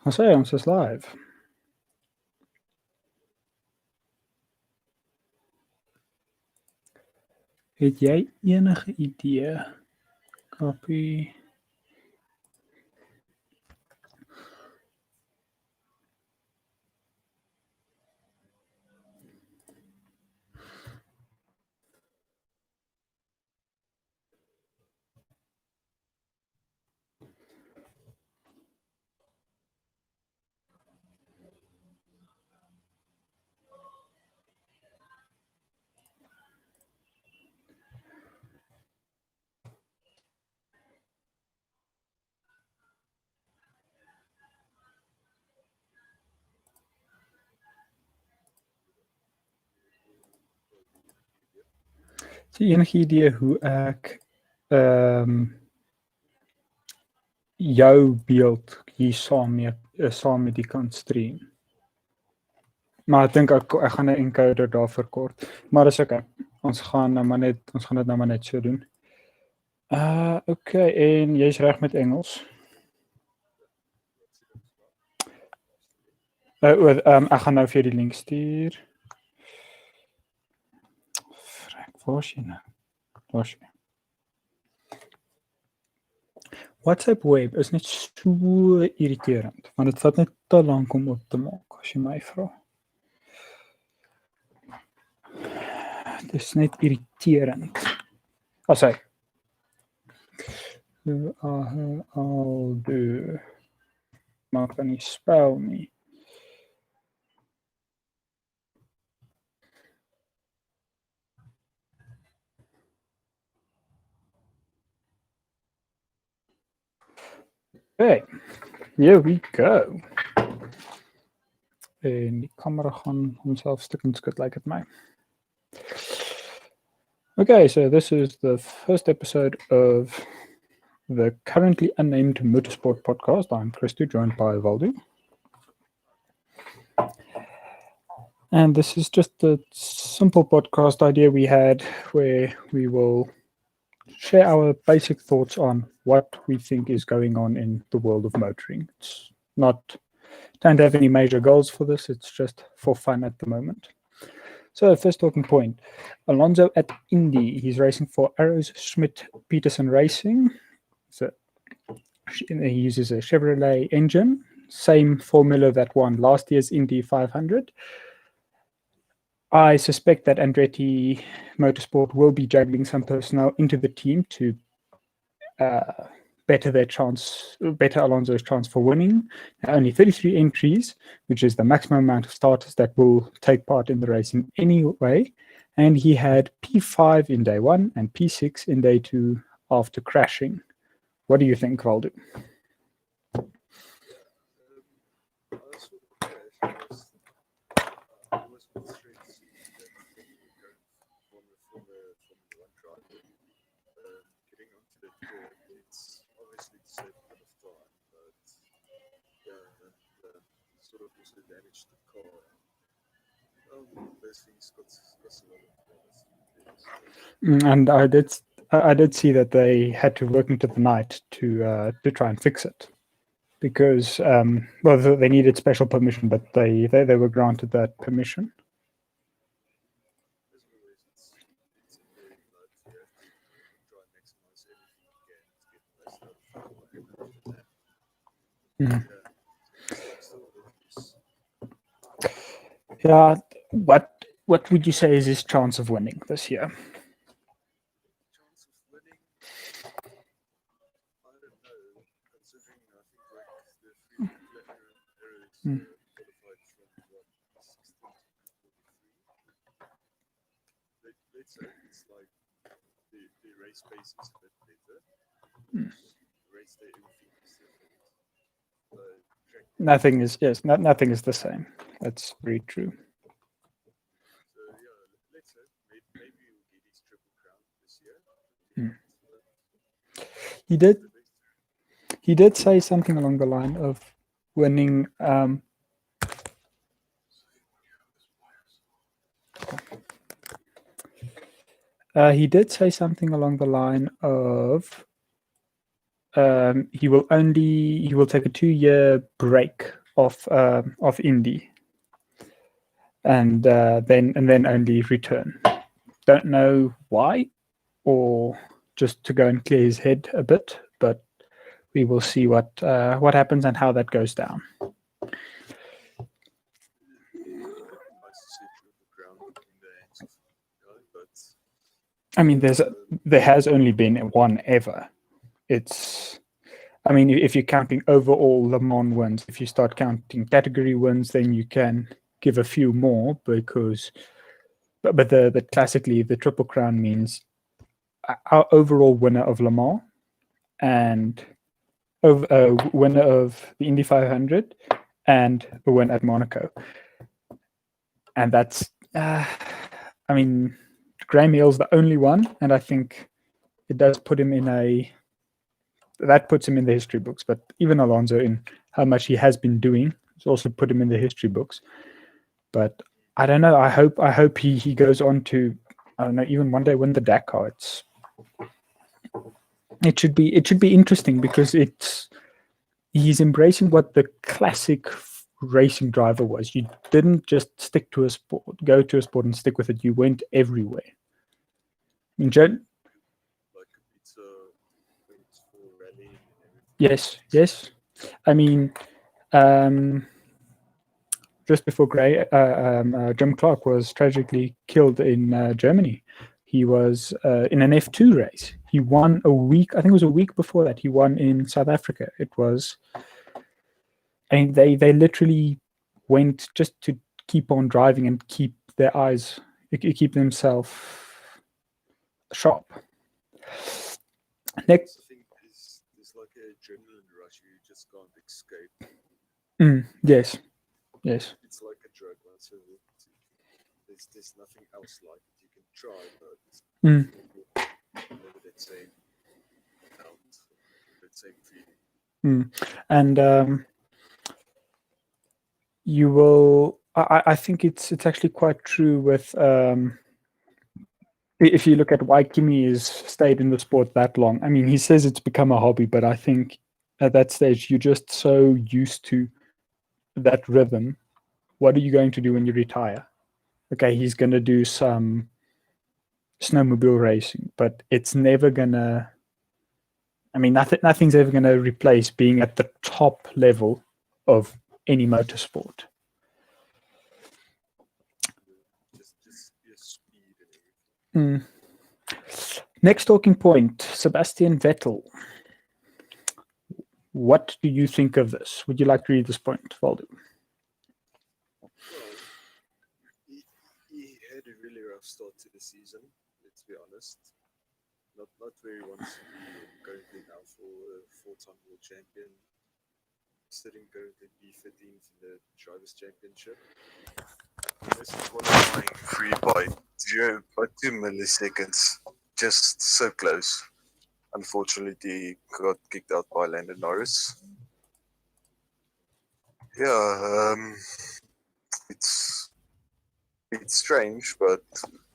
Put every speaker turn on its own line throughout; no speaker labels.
Ons sê ons is live. Het jy enige idee? Copy. Het jy enige idee hoe ek jou beeld hier saam met die kan stream? Maar ek dink ek gaan 'n encoder daarvoor kort. Maar dis okay. Ons gaan dit nou maar net so doen. Okay, en jy's reg met Engels? Ek gaan nou vir jou die link stuur. Waar is jy nou? Waar is jy? WhatsApp web is net so irriterend, want dit vat net te lank om op te maak, as jy my vra. Dit is net irriterend. As hy. Maak dan nie spel nie. Okay, here we go. En die camera gaan homself stukkend skud like it my. Okay, so this is the first episode of the currently unnamed motorsport podcast. I'm Christo, joined by Valdu. And this is just a simple podcast idea we had where we will share our basic thoughts on what we think is going on in the world of motoring. It's don't have any major goals for this. It's just for fun at the moment. So first talking point, Alonso at Indy. He's racing for Arrows Schmidt Peterson Racing. So he uses a Chevrolet engine, same formula that won last year's Indy 500. I suspect that Andretti Motorsport will be juggling some personnel into the team to better Alonso's chance for winning. Only 33 entries, which is the maximum amount of starters that will take part in the racing anyway. And he had P5 in day one and P6 in day two after crashing. What do you think, Valdu?
Damage the car. Those things got
and I did see that they had to work into the night to try and fix it because they needed special permission, but they were granted that permission. Yeah, what would you say is his chance of winning this year?
Chance of winning, I don't know. Considering I think like the three qualified from 16 to 43. Let's say it's like the race pace is a bit better. The race day everything is different.
Nothing is the same. That's very true.
So yeah, let's say maybe we'll get his triple crown this year.
He did say something along the line of winning. He did say something along the line of he will take a 2-year break of Indy, and then only return. Don't know why, or just to go and clear his head a bit, but we will see what happens and how that goes down.
It would be nice to see Triple Crown in the hands of the guy, but
I mean, there has only been one ever. I mean, if you're counting overall Le Mans wins, if you start counting category wins, then you can give a few more because, but classically the Triple Crown means our overall winner of Le Mans and winner of the Indy 500 and a win at Monaco. And that's, I mean, Graham Hill's the only one, and I think it does put him that puts him in the history books. But even Alonso, in how much he has been doing, it's also put him in the history books. But I don't know. I hope he goes on to, I don't know, even one day win the Dakar. It should be interesting because he's embracing what the classic racing driver was. You didn't just stick to a sport, go to a sport and stick with it. You went everywhere. In
like a pizza went for rally and everything.
yes. I mean, just before Jim Clark was tragically killed in Germany. He was in an F2 race. He won a week, I think it was a week before that, he won in South Africa. It was, I mean, they literally went just to keep on driving and keep their eyes, keep themselves sharp. Next,
I think there's like a adrenaline rush you just can't escape.
yes.
It's like a drug once you there's nothing else like it. You can try, but never that same amount, that same feeling.
And you will. I think it's actually quite true with. If you look at why Kimi has stayed in the sport that long, I mean, he says it's become a hobby, but I think at that stage you're just so used to that rhythm. What are you going to do when you retire? Okay, he's going to do some snowmobile racing, but it's never gonna. I mean, nothing's ever going to replace being at the top level of any motorsport.
Just your speed and everything.
Next talking point, Sebastian Vettel. What do you think of this? Would you like to read this point, Valdo?
Well, he had a really rough start to the season, let's be honest. Not where he wants to be currently now for a 4-time world champion. Sitting currently P15th in the Drivers' Championship. This is qualifying free by 2 milliseconds. Just so close. Unfortunately, he got kicked out by Lando Norris. Yeah, it's strange, but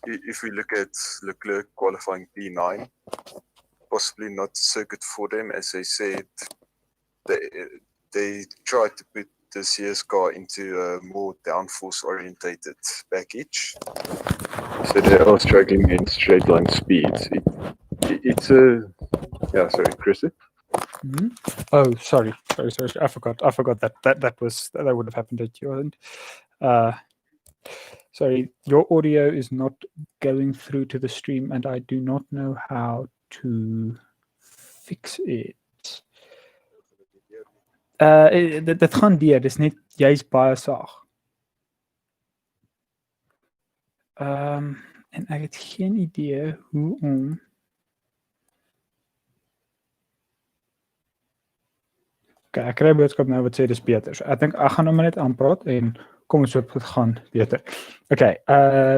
if we look at Leclerc qualifying P9, possibly not so good for them, as I said. They tried to put this year's car into a more downforce orientated package, so they are struggling in straight line speeds. It's a sorry, Chris.
Oh, sorry. I forgot that would have happened at your end. Sorry, your audio is not going through to the stream, and I do not know how to fix it. Dit gaan deur, dis net jy's baie saag. En ek het geen idee hoe om. Okay, ek kry 'n boodskap nou wat sê dis beter. So ek dink ek gaan nou maar net aanpraat en kom ons hoop dit gaan beter. Okay,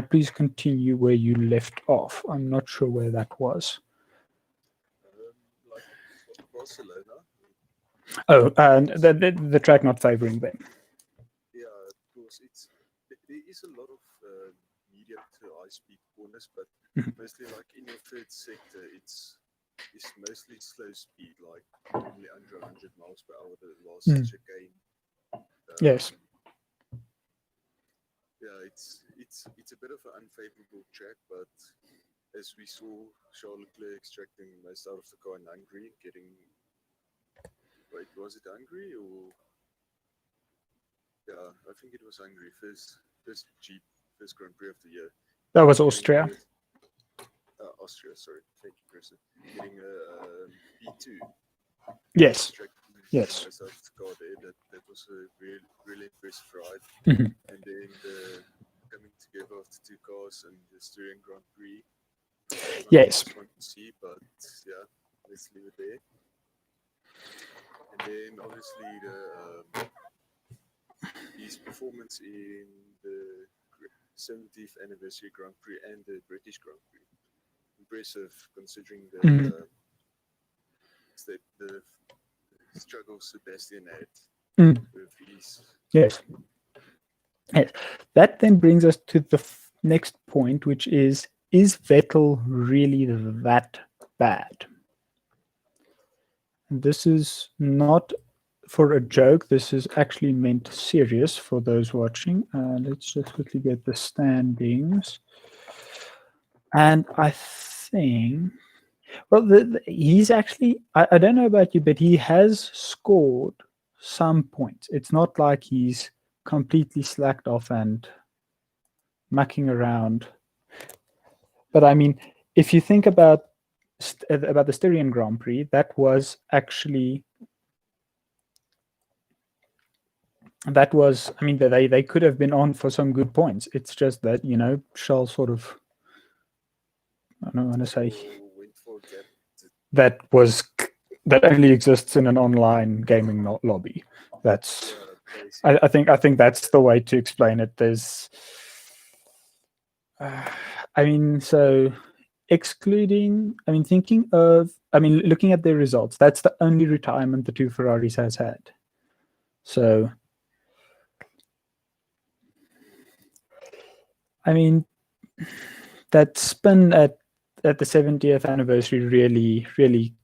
please continue where you left off. I'm not sure where that was.
Like Barcelona.
Oh, and the track not favoring them.
Yeah, of course. There is a lot of medium to high speed corners, but mostly like in your third sector, it's is mostly slow speed, like normally under 100 miles per hour. The last
Mm.
chicane.
Yes.
Um, yeah, it's a bit of an unfavorable track, but as we saw, Charles Leclerc extracting most out of the car in Hungary, getting wait, was it Hungary or yeah, I think it was Hungary. First Jeep, first Grand Prix of the year.
That was
Getting
Austria.
Austria, sorry. Thank you, Chris. Getting a P2,
Yes.
extracting
Yes.
most out of the car there. That was a really impressive ride.
Mhm.
And then the coming together of the two cars and the Styrian Grand Prix. Not the
Yes.
best one to see, but yeah, let's leave it there. And then obviously his performance in the 70th anniversary Grand Prix and the British Grand Prix. Impressive considering
Mhm.
the struggles Sebastian had
Mm.
with his.
Yes. Yes. That then brings us to the next point, which is Vettel really that bad? And this is not for a joke. This is actually meant serious for those watching. Let's just quickly get the standings. And I think, well, he's actually, I don't know about you, but he has scored some points. It's not like he's completely slacked off and mucking around. But I mean, if you think about the Styrian Grand Prix, I mean, they could have been on for some good points. It's just that, Charles sort of, I don't want to say
Went for a gap.
that was that only exists in an online gaming lobby. That's
Yeah, basically.
I think that's the way to explain it. There's, I mean, so excluding, I mean, thinking of, I mean, looking at their results, that's the only retirement the two Ferraris has had. So, I mean, that spin at the 70th anniversary really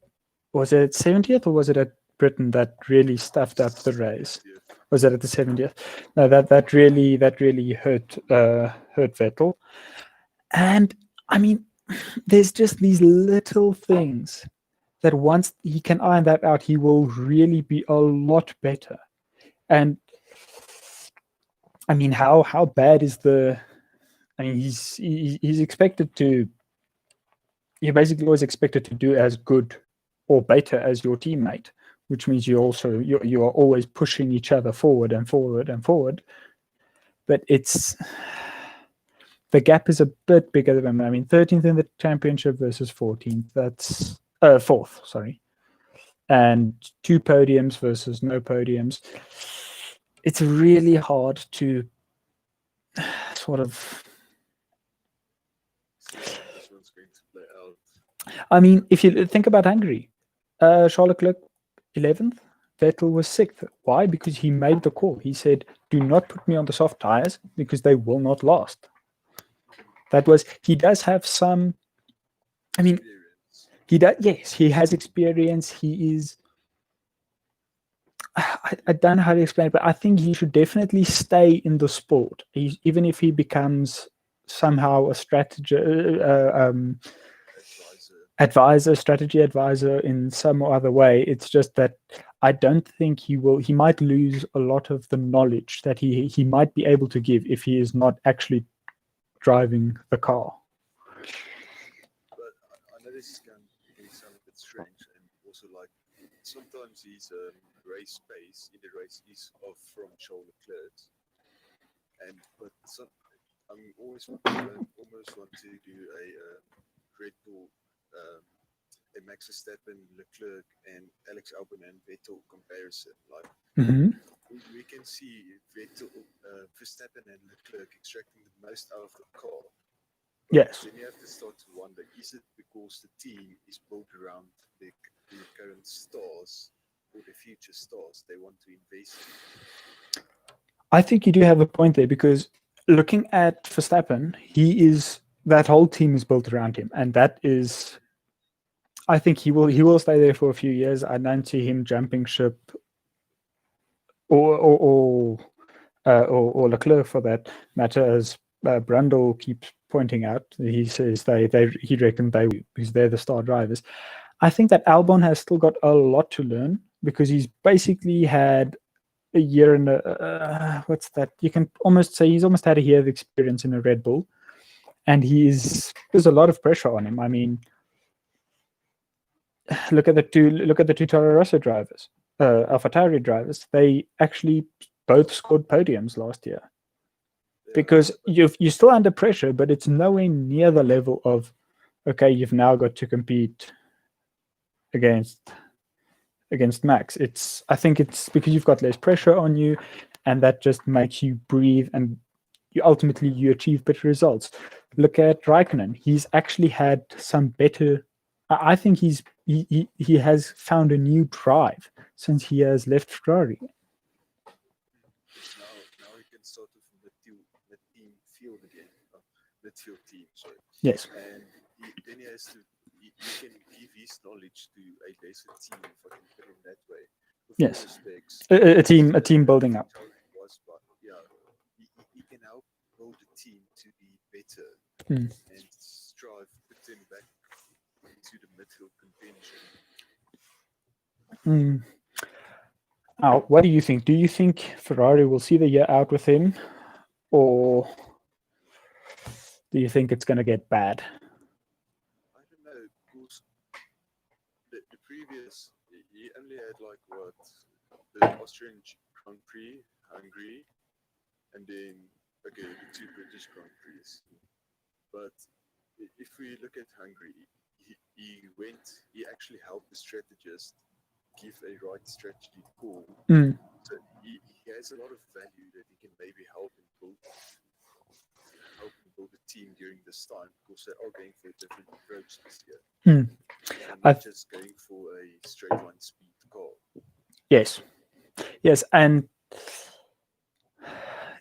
was it 70th or was it at Britain that really stuffed up the race?
70th.
Was it at the 70th? No, that really hurt Vettel. And I mean, there's just these little things that once he can iron that out, he will really be a lot better. And I mean, how bad is the? I mean, he's expected to. You're basically always expected to do as good or better as your teammate, which means you are always pushing each other forward and forward and forward. But the gap is a bit bigger than, I mean, 13th in the championship versus 14th. That's fourth, sorry, and two podiums versus no podiums. It's really hard to sort of.
See how this one's going to play out.
I mean, if you think about Hungary, Charles Leclerc 11th, Vettel was 6th. Why? Because he made the call. He said, "Do not put me on the soft tires because they will not last." That was. He does have some. I mean,
Experience.
he does. Yes, he has experience. He is. I don't know how to explain it, but I think he should definitely stay in the sport, even if he becomes somehow a strategy advisor in some other way. It's just that I don't think he might lose a lot of the knowledge that he might be able to give if he is not actually driving the car.
But I know this can sound a bit strange, and also like sometimes his race pace in the race is off from Charles Leclerc, and but some, I'm almost want to do a Red Bull, um, a Max Verstappen, Leclerc, and Alex Albon and Vettel comparison. Like
Mm-hmm.
we can see Vettel, Verstappen, and Leclerc extracting the most out of the car. But
Yes.
then you have to start to wonder: is it because the team is built around the current stars or the future stars they want to invest in?
I think you do have a point there because looking at Verstappen, that whole team is built around him, and that is, I think he will stay there for a few years. I don't see him jumping ship, or Leclerc for that matter, as Brundle keeps pointing out. He says he reckons because they're the star drivers. I think that Albon has still got a lot to learn because he's basically had a year in what's that? You can almost say he's almost had a year of experience in a Red Bull, and there's a lot of pressure on him. I mean, look at the two Toro Rosso drivers, AlphaTauri drivers. They actually both scored podiums last year
Yeah,
because
but
you're still under pressure, but it's nowhere near the level of okay, you've now got to compete against Max. I think it's because you've got less pressure on you, and that just makes you breathe, and you achieve better results. Look at Raikkonen. He's actually had some better. I think he has found a new drive since he has left Ferrari.
because now he can start with mid team field again, midfield team, sorry,
Yes,
and then he has to. He can give his knowledge to a lesser team, if I can put it that way. With all
yes,
respects,
a
as
team building up.
was, but yeah, he can help build the team to be better
Mm.
and strive, put them back into the midfield contention.
Mm. Now, what do you think? Do you think Ferrari will see the year out with him, or do you think it's going to get bad?
I don't know, because the previous, he only had like what, the Austrian Grand Prix, Hungary, and then, okay, the two British Grand Prix. But if we look at Hungary, he actually helped the strategist give a right strategy call.
Mm.
So he has a lot of value that he can maybe help and build a team during this time because they are going for a different approach this year.
Mm.
And
I
not just going for a straight line speed car.
Yes, yes, and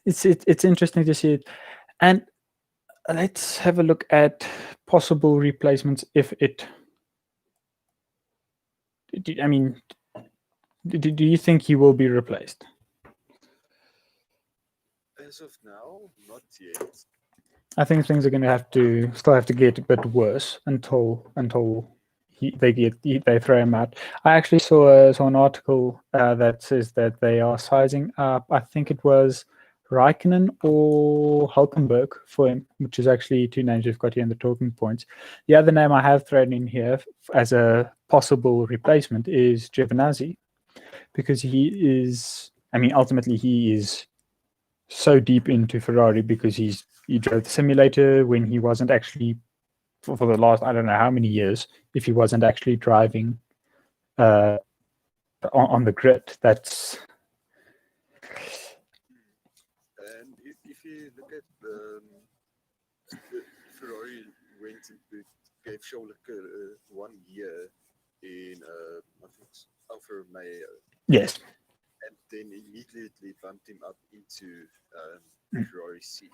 it's interesting to see it. And let's have a look at possible replacements. If it, I mean, do you think he will be replaced?
As of now, not yet.
I think things are going to still have to get a bit worse until they throw him out. I actually saw an article that says that they are sizing up. I think it was Raikkonen or Hulkenberg for him, which is actually two names we've got here in the talking points. The other name I have thrown in here as a possible replacement is Giovinazzi, because he is. I mean, ultimately, he is so deep into Ferrari because he drove the simulator when he wasn't actually for the last I don't know how many years, if he wasn't actually driving uh, on the grid. That's
And if you look at the Ferrari went and gave Schumacher 1 year in I think it's Alfa Romeo,
yes.
and then immediately bumped him up into the Ferrari seat.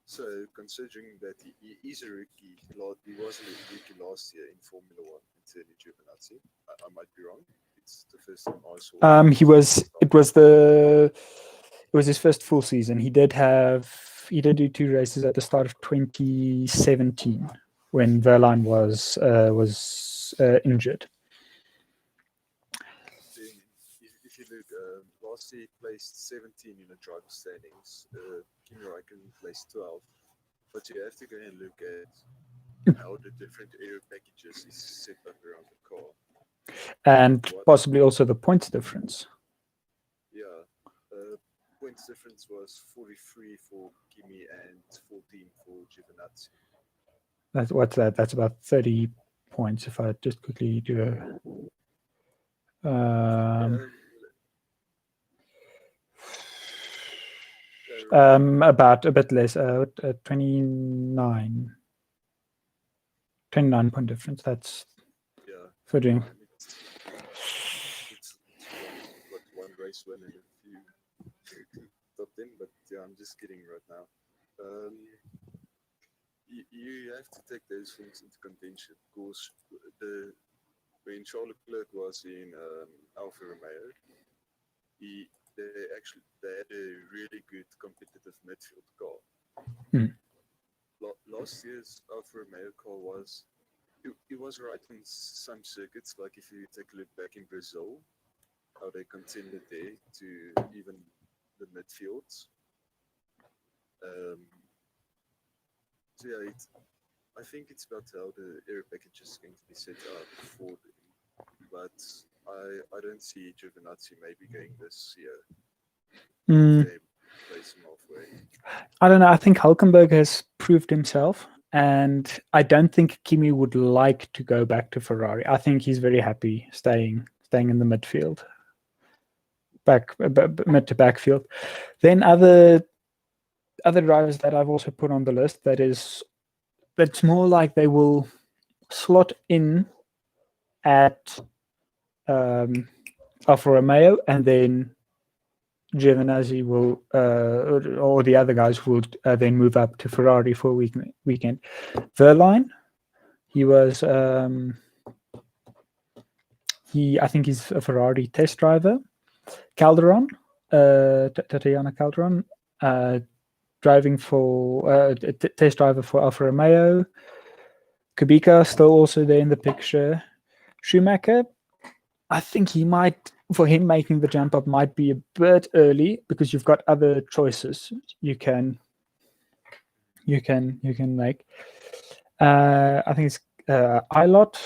So considering that he is a rookie, he wasn't a rookie last year in Formula One until Giovinazzi. I might be wrong. It's the first time I saw.
He was. It was the. It was his first full season. He did do two races at the start of 2017 when Verline was injured.
Then, if you look, last year he placed 17 in the driver standings. Kimi Raikkonen placed 12. But you have to go and look at how the different aero packages is set up around the car.
And
What?
possibly also the points difference.
Yeah. Points difference was 43 for Kimi and 14 for Giovinazzi.
What's that? That's about 30 points. If I just quickly do a
Yeah,
about a bit less, 29, 29 point difference. That's
yeah.
for doing.
It's one race win and a few top 10, but yeah, I'm just kidding right now. You have to take those things into contention because the when Charles Leclerc was in Alfa Romeo, they had a really good competitive midfield car.
Mm.
Last year's Alfa Romeo car it was right in some circuits. Like if you take a look back in Brazil, how they contended there to even the midfields. Um, so yeah, I think it's about how the air package is going to be set up for them. But I don't see Giovinazzi maybe going this year.
Mm.
They place him halfway.
I don't know. I think Hulkenberg has proved himself, and I don't think Kimi would like to go back to Ferrari. I think he's very happy staying in the midfield, mid to backfield. Then other drivers that I've also put on the list that's more like they will slot in at Alfa Romeo, and then Giovinazzi will, or the other guys will then move up to Ferrari for a weekend. Verline, he was, I think he's a Ferrari test driver. Calderon, Tatiana Calderon, driving for test driver for Alfa Romeo. Kubica still also there in the picture. Schumacher, I think for him making the jump up might be a bit early because you've got other choices you can make. I think it's Ilott.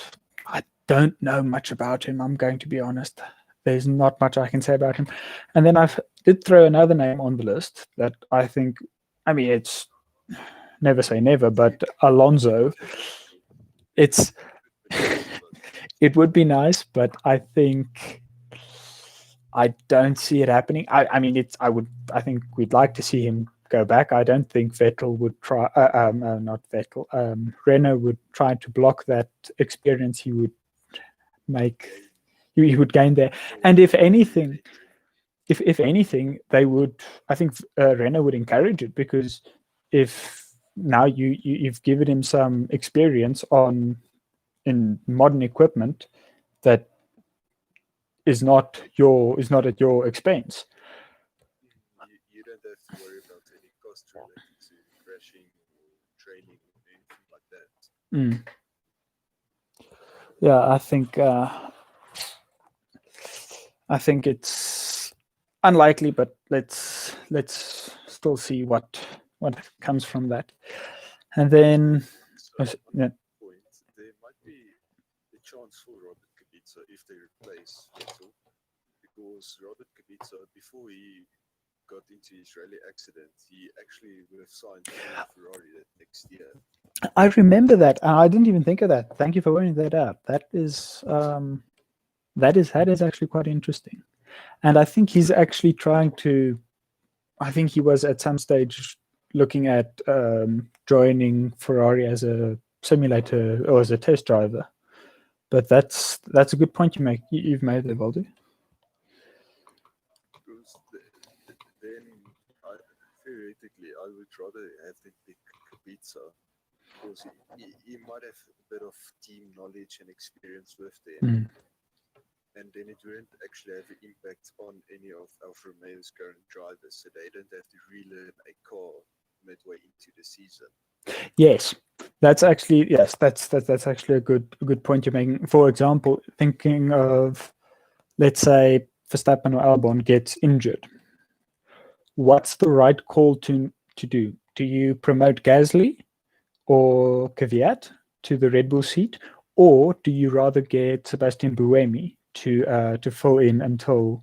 I don't know much about him. I'm going to be honest. There's not much I can say about him. And then did throw another name on the list that I think. I mean, it's never say never, but Alonso. It's
Would be nice, but
it would be nice, but I think I don't see it happening. I mean, I think we'd like to see him go back. I don't think Vettel would try. Not Vettel. Renault would try to block that experience he would make.
gain
He would gain there.
more
And if
more
anything,
entry.
if anything, they would. I think Renault would encourage it because if now you've given him some experience in modern equipment that is not at your expense.
You don't have to worry about any cost related to crashing or training or anything like that.
Mm. Yeah, I think it's unlikely, but let's still see what comes from that. And then
So on
yeah,
that point, there might be a chance for Robert Kubica if they replace Vettel, because Robert Kubica, before he got into his rally accident, he actually would have signed for Ferrari that next year.
I remember that. I didn't even think of that. Thank you for pointing that out. That is actually quite interesting. And I think he's actually trying to. I think he was at some stage looking at joining Ferrari as a simulator or as a test driver. But that's a good point you've made there, Valdi.
Because then, I, theoretically, I would rather have them pick Kubica because he might have a bit of team knowledge and experience with them,
Mm.
and then it wouldn't actually have an impact on any of Alfa Romeo's current drivers, so they don't have to relearn a car midway into the season.
Yes, that's actually a good point you're making. For example, thinking of, let's say, Verstappen or Albon gets injured, what's the right call to do? Do you promote Gasly or Kvyat to the Red Bull seat, or do you rather get Sebastian Buemi to fill in until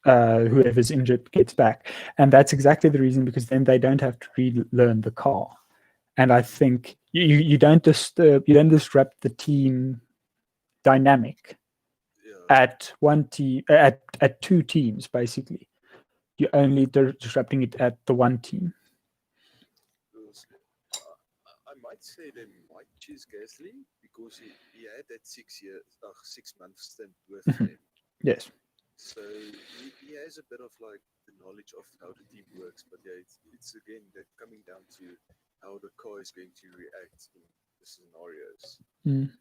whoever's injured gets back? And that's exactly the reason, because then they don't have to relearn the car. And I think you don't disrupt the team dynamic
Yeah,
at one team at two teams basically. You're only disrupting it at the one team.
because I might say they might choose Gasly because he had that 6 year, 6 month stint with
Mhm.
them.
Yes.
So he has a bit of like the knowledge of how the team works, but yeah, it's again that coming down to how the car is going to react in the scenarios.
Mm.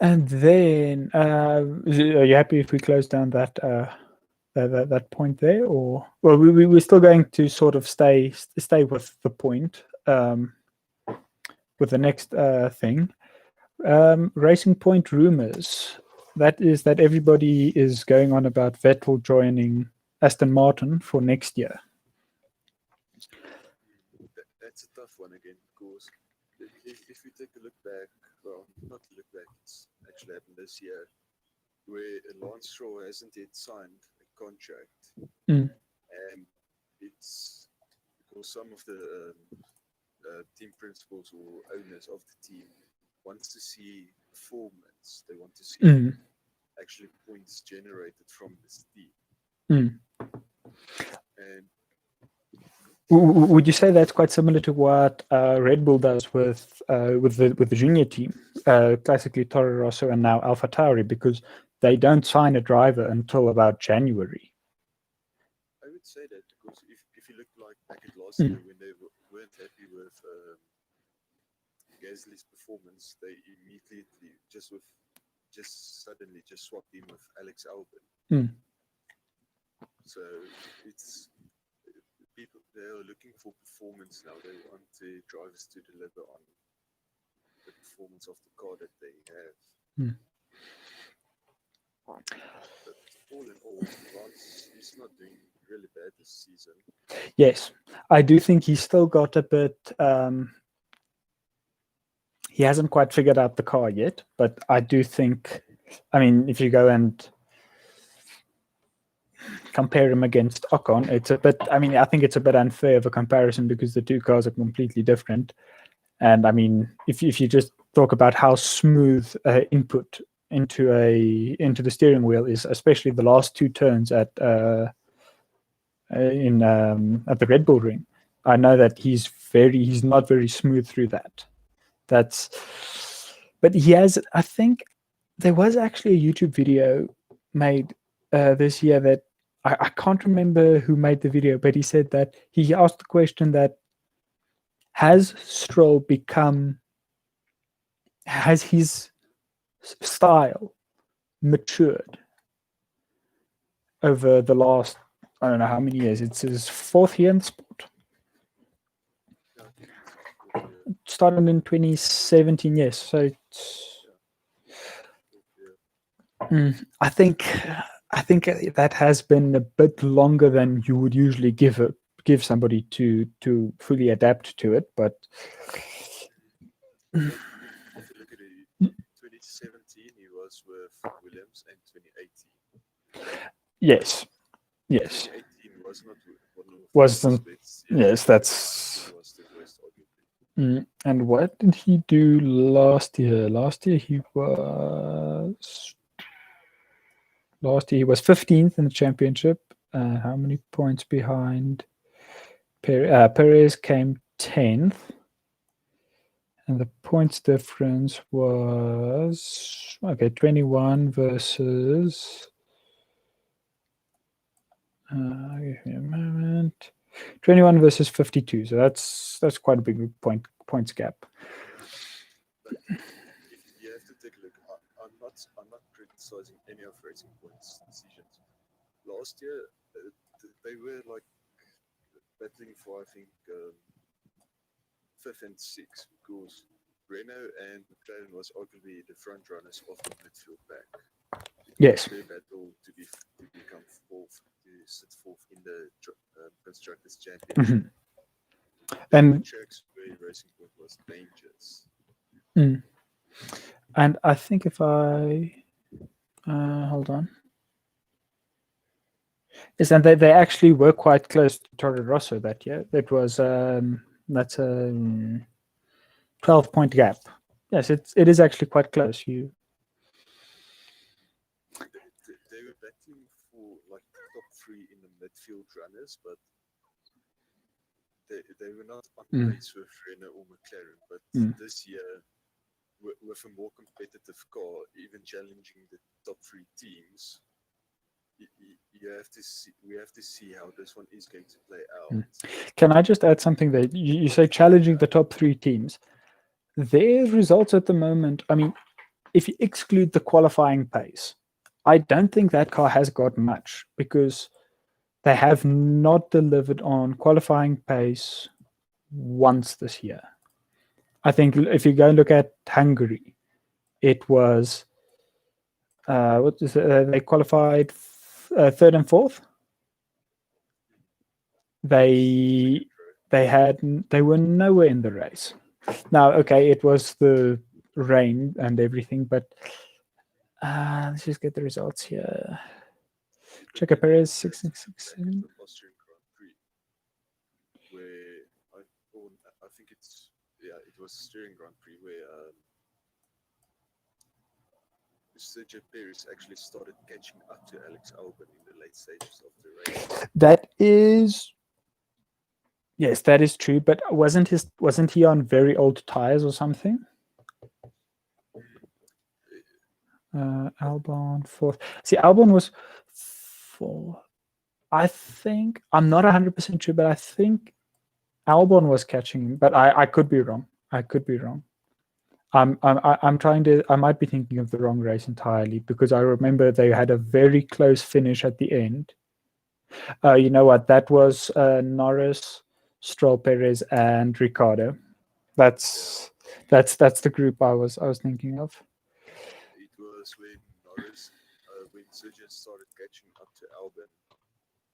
And then, are you happy if we close down that point there, or well, we're still going to sort of stay with the point with the next thing. Racing Point rumors. That is that everybody is going on about Vettel joining Aston Martin for next year.
That's a tough one again, because if we take a look back, well, not look back, it's actually happened this year, where Lance Stroll hasn't yet signed a contract,
Mm.
and it's because some of the team principals or owners of the team wants to see performance. They want to see
Mm.
actually points generated from this team.
Mm.
And
Would you say that's quite similar to what Red Bull does with the junior team, classically Toro Rosso and now AlphaTauri, because they don't sign a driver until about January?
I would say that because if you look like back at last
Mm.
year when they weren't happy with Gasly's performance, they immediately just suddenly swapped him with Alex Albon.
Mm.
So it's people, they are looking for performance now. They want the drivers to deliver on the performance of the car that they have.
Mm.
But all in all, Lance is not doing really bad this season.
Yes, I do think he's still got a bit. He hasn't quite figured out the car yet, but I do think. I mean, if you go and compare him against Ocon, it's a bit. I mean, I think it's a bit unfair of a comparison because the two cars are completely different. And I mean, if you just talk about how smooth input into the steering wheel is, especially the last two turns at the Red Bull ring, I know that he's not very smooth through that. But he has. I think there was actually a YouTube video made this year that I can't remember who made the video, but he said that he asked the question that has Stroll become, has his style matured over the last, I don't know how many years. It's his fourth year in the sport.
Yeah, I think it's a good year.
Started in 2017, yes. So it's, I think that has been a bit longer than you would usually give somebody to fully adapt to it. But
If you look at it, 2017 he was with Williams, and 2018.
yes, yes,
2018 was not one of
wasn't.
his best.
Yes, that's.
Was the worst, arguably.
And what did he do last year? Last year he was 15th in the championship. How many points behind? Perez came 10th, and the points difference was 21 versus. Give me a moment. 21 versus 52. So that's quite a big points gap.
But if you have to take a look, I'm not criticizing any of Racing Point's decisions. Last year, they were like battling for, I think, fifth and sixth, because Renault and McLaren was arguably the front runners of the midfield pack.
Yes.
Their battle to become fourth, to sit fourth in the constructors' championship.
And
tracks where Racing Point was dangerous.
And I think if I hold on. Yes, and they actually were quite close to Toro Rosso that year. It was that's a 12-point gap. Yes, it is actually quite close.
They were battling for like top three in the midfield runners, but they were not on pace with Renault or McLaren. But this year, with a more competitive car, even challenging the top three teams, you have to see. We have to see how this one is going to play out.
Can I just add something there? You say challenging the top three teams. their results at the moment, I mean, if you exclude the qualifying pace, I don't think that car has got much because they have not delivered on qualifying pace once this year. I think if you go look at Hungary, it was what is it? They qualified third and fourth. They they were nowhere in the race. Now, okay, it was the rain and everything, but let's just get the results here. Checo Perez 667.
The Austrian Grand Prix, where I think it was Austrian Grand Prix where Sergio Perez actually started catching up to Alex Albon in the late stages of the race.
That is, yes, that is true. But wasn't he on very old tires or something? Albon fourth. See, Albon was fourth. I think I'm not 100% sure, but I think Albon was catching him. But I could be wrong. I could be wrong. I'm trying to. I might be thinking of the wrong race entirely because I remember they had a very close finish at the end. You know what? That was Norris, Stroll, Perez, and Ricardo. That's the group I was thinking of.
It was when Norris, when Sergio started catching up to Albon,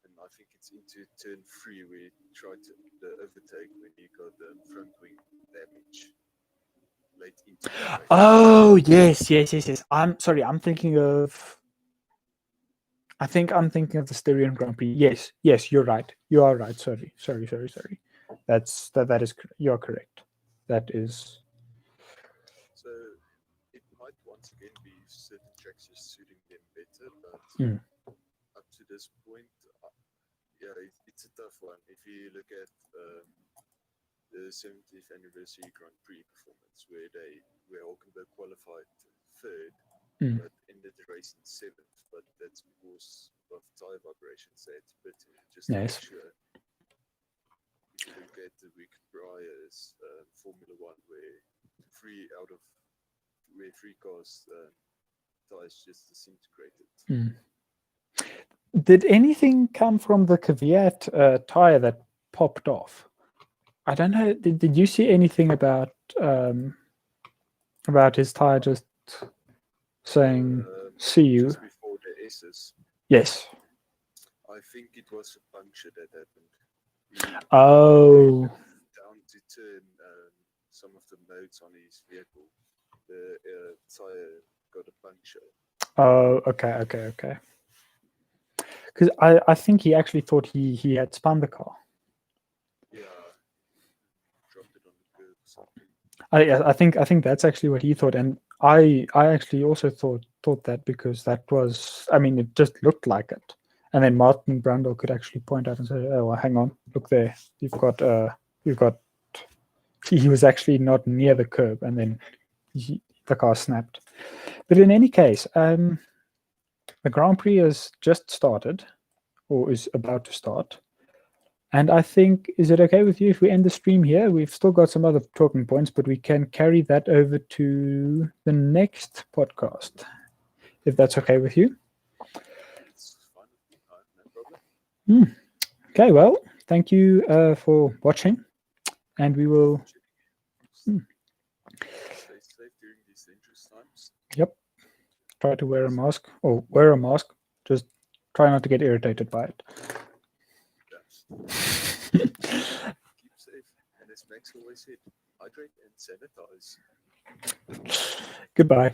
and I think it's into turn 3 where he tried the overtake when he got the front wing damage. Late into the race.
Oh yes. I'm sorry. I'm thinking of. I think I'm thinking of the Styrian Grand Prix. Yes, you're right. You are right. Sorry. That is you're correct. That is.
So it might once again be certain tracks just suiting them better, but up to this point, it's a tough one. If you look at the 70th anniversary Grand Prix performance, where Hulkenberg qualified third, but ended the race in 7th, but that's because of tire vibrations they had to pit in just to make sure. If you look at the week prior's Formula One, where three cars tires just disintegrated.
Did anything come from the Kvyat tire that popped off? I don't know. Did you see anything about his tire just saying "see you"?
Just before the S's.
Yes.
I think it was a puncture that happened. Down to turn some of the modes on his vehicle, the tire got a puncture.
Oh, okay. Because I think he actually thought he had spun the car.
Yeah, dropped it on the curb or something.
I think that's actually what he thought, and I actually also thought that because that was, I mean, it just looked like it. And then Martin Brundle could actually point out and say, "Oh, well, hang on, look there. You've got." He was actually not near the curb, and then the car snapped. But in any case, the Grand Prix has just started, or is about to start. And I think, is it okay with you if we end the stream here? We've still got some other talking points, but we can carry that over to the next podcast, if that's okay with you.
It's fine. No problem.
Okay, well, thank you for watching, and we will.
Stay safe during these dangerous times.
Yep. Try to wear a mask, or wear a mask. Just try not to get irritated by it.
Keep safe, and as Max always said, hydrate and sanitize.
Goodbye.